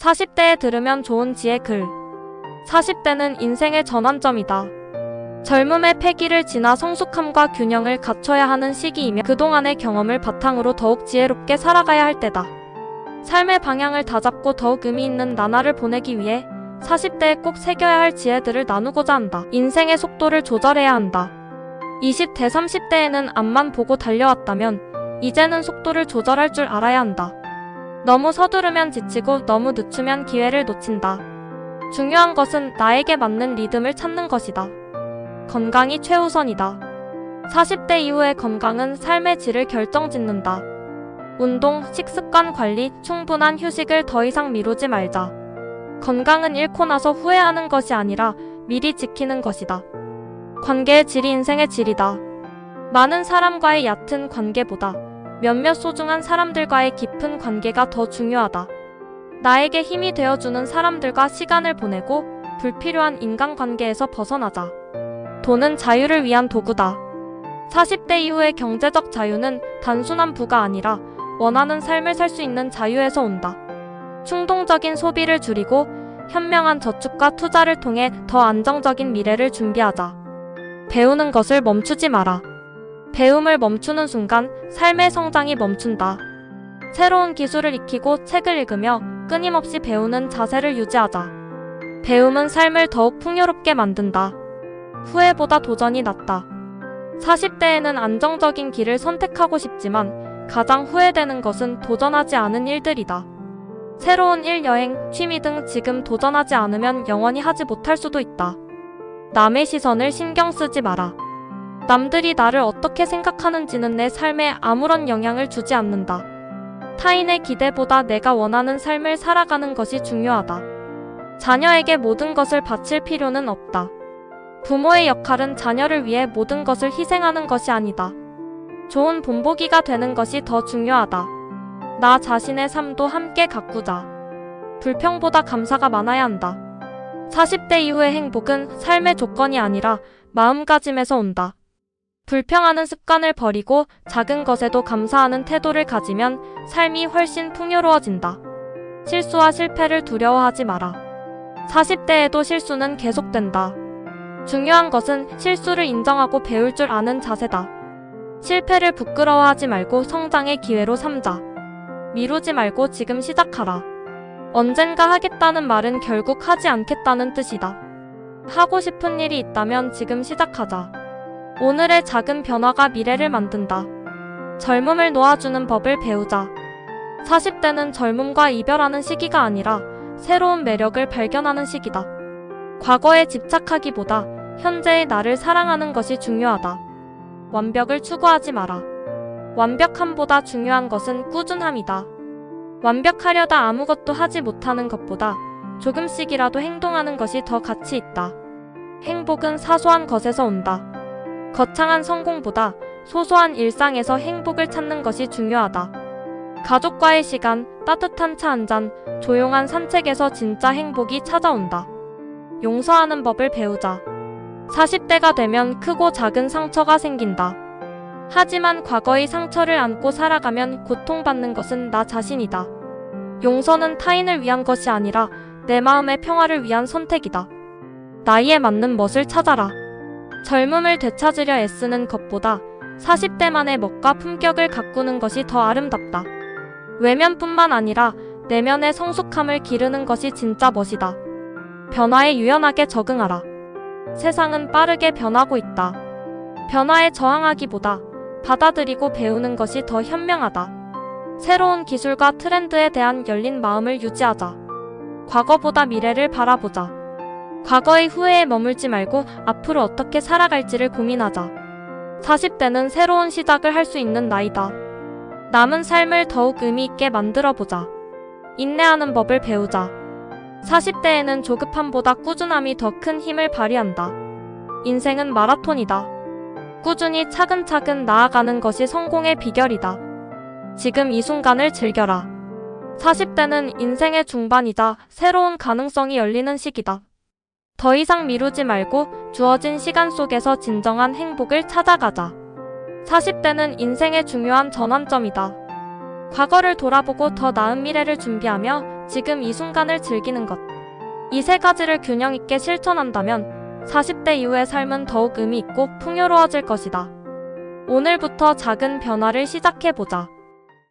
40대에 들으면 좋은 지혜 글. 40대는 인생의 전환점이다. 젊음의 패기를 지나 성숙함과 균형을 갖춰야 하는 시기이며 그동안의 경험을 바탕으로 더욱 지혜롭게 살아가야 할 때다. 삶의 방향을 다잡고 더욱 의미 있는 나날을 보내기 위해 40대에 꼭 새겨야 할 지혜들을 나누고자 한다. 인생의 속도를 조절해야 한다. 20대, 30대에는 앞만 보고 달려왔다면 이제는 속도를 조절할 줄 알아야 한다. 너무 서두르면 지치고 너무 늦추면 기회를 놓친다. 중요한 것은 나에게 맞는 리듬을 찾는 것이다. 건강이 최우선이다. 40대 이후의 건강은 삶의 질을 결정짓는다. 운동, 식습관 관리, 충분한 휴식을 더 이상 미루지 말자. 건강은 잃고 나서 후회하는 것이 아니라 미리 지키는 것이다. 관계의 질이 인생의 질이다. 많은 사람과의 얕은 관계보다 몇몇 소중한 사람들과의 깊은 관계가 더 중요하다. 나에게 힘이 되어주는 사람들과 시간을 보내고 불필요한 인간관계에서 벗어나자. 돈은 자유를 위한 도구다. 40대 이후의 경제적 자유는 단순한 부가 아니라 원하는 삶을 살 수 있는 자유에서 온다. 충동적인 소비를 줄이고 현명한 저축과 투자를 통해 더 안정적인 미래를 준비하자. 배우는 것을 멈추지 마라. 배움을 멈추는 순간 삶의 성장이 멈춘다. 새로운 기술을 익히고 책을 읽으며 끊임없이 배우는 자세를 유지하자. 배움은 삶을 더욱 풍요롭게 만든다. 후회보다 도전이 낫다. 40대에는 안정적인 길을 선택하고 싶지만 가장 후회되는 것은 도전하지 않은 일들이다. 새로운 일, 여행, 취미 등 지금 도전하지 않으면 영원히 하지 못할 수도 있다. 남의 시선을 신경 쓰지 마라. 남들이 나를 어떻게 생각하는지는 내 삶에 아무런 영향을 주지 않는다. 타인의 기대보다 내가 원하는 삶을 살아가는 것이 중요하다. 자녀에게 모든 것을 바칠 필요는 없다. 부모의 역할은 자녀를 위해 모든 것을 희생하는 것이 아니다. 좋은 본보기가 되는 것이 더 중요하다. 나 자신의 삶도 함께 가꾸자. 불평보다 감사가 많아야 한다. 40대 이후의 행복은 삶의 조건이 아니라 마음가짐에서 온다. 불평하는 습관을 버리고 작은 것에도 감사하는 태도를 가지면 삶이 훨씬 풍요로워진다. 실수와 실패를 두려워하지 마라. 40대에도 실수는 계속된다. 중요한 것은 실수를 인정하고 배울 줄 아는 자세다. 실패를 부끄러워하지 말고 성장의 기회로 삼자. 미루지 말고 지금 시작하라. 언젠가 하겠다는 말은 결국 하지 않겠다는 뜻이다. 하고 싶은 일이 있다면 지금 시작하자. 오늘의 작은 변화가 미래를 만든다. 젊음을 놓아주는 법을 배우자. 40대는 젊음과 이별하는 시기가 아니라 새로운 매력을 발견하는 시기다. 과거에 집착하기보다 현재의 나를 사랑하는 것이 중요하다. 완벽을 추구하지 마라. 완벽함보다 중요한 것은 꾸준함이다. 완벽하려다 아무것도 하지 못하는 것보다 조금씩이라도 행동하는 것이 더 가치 있다. 행복은 사소한 것에서 온다. 거창한 성공보다 소소한 일상에서 행복을 찾는 것이 중요하다. 가족과의 시간, 따뜻한 차 한 잔, 조용한 산책에서 진짜 행복이 찾아온다. 용서하는 법을 배우자. 40대가 되면 크고 작은 상처가 생긴다. 하지만 과거의 상처를 안고 살아가면 고통받는 것은 나 자신이다. 용서는 타인을 위한 것이 아니라 내 마음의 평화를 위한 선택이다. 나이에 맞는 멋을 찾아라. 젊음을 되찾으려 애쓰는 것보다 40대만의 멋과 품격을 가꾸는 것이 더 아름답다. 외면뿐만 아니라 내면의 성숙함을 기르는 것이 진짜 멋이다. 변화에 유연하게 적응하라. 세상은 빠르게 변하고 있다. 변화에 저항하기보다 받아들이고 배우는 것이 더 현명하다. 새로운 기술과 트렌드에 대한 열린 마음을 유지하자. 과거보다 미래를 바라보자. 과거의 후회에 머물지 말고 앞으로 어떻게 살아갈지를 고민하자. 40대는 새로운 시작을 할 수 있는 나이다. 남은 삶을 더욱 의미 있게 만들어보자. 인내하는 법을 배우자. 40대에는 조급함보다 꾸준함이 더 큰 힘을 발휘한다. 인생은 마라톤이다. 꾸준히 차근차근 나아가는 것이 성공의 비결이다. 지금 이 순간을 즐겨라. 40대는 인생의 중반이자 새로운 가능성이 열리는 시기다. 더 이상 미루지 말고 주어진 시간 속에서 진정한 행복을 찾아가자. 40대는 인생의 중요한 전환점이다. 과거를 돌아보고 더 나은 미래를 준비하며 지금 이 순간을 즐기는 것. 이 세 가지를 균형 있게 실천한다면 40대 이후의 삶은 더욱 의미 있고 풍요로워질 것이다. 오늘부터 작은 변화를 시작해보자.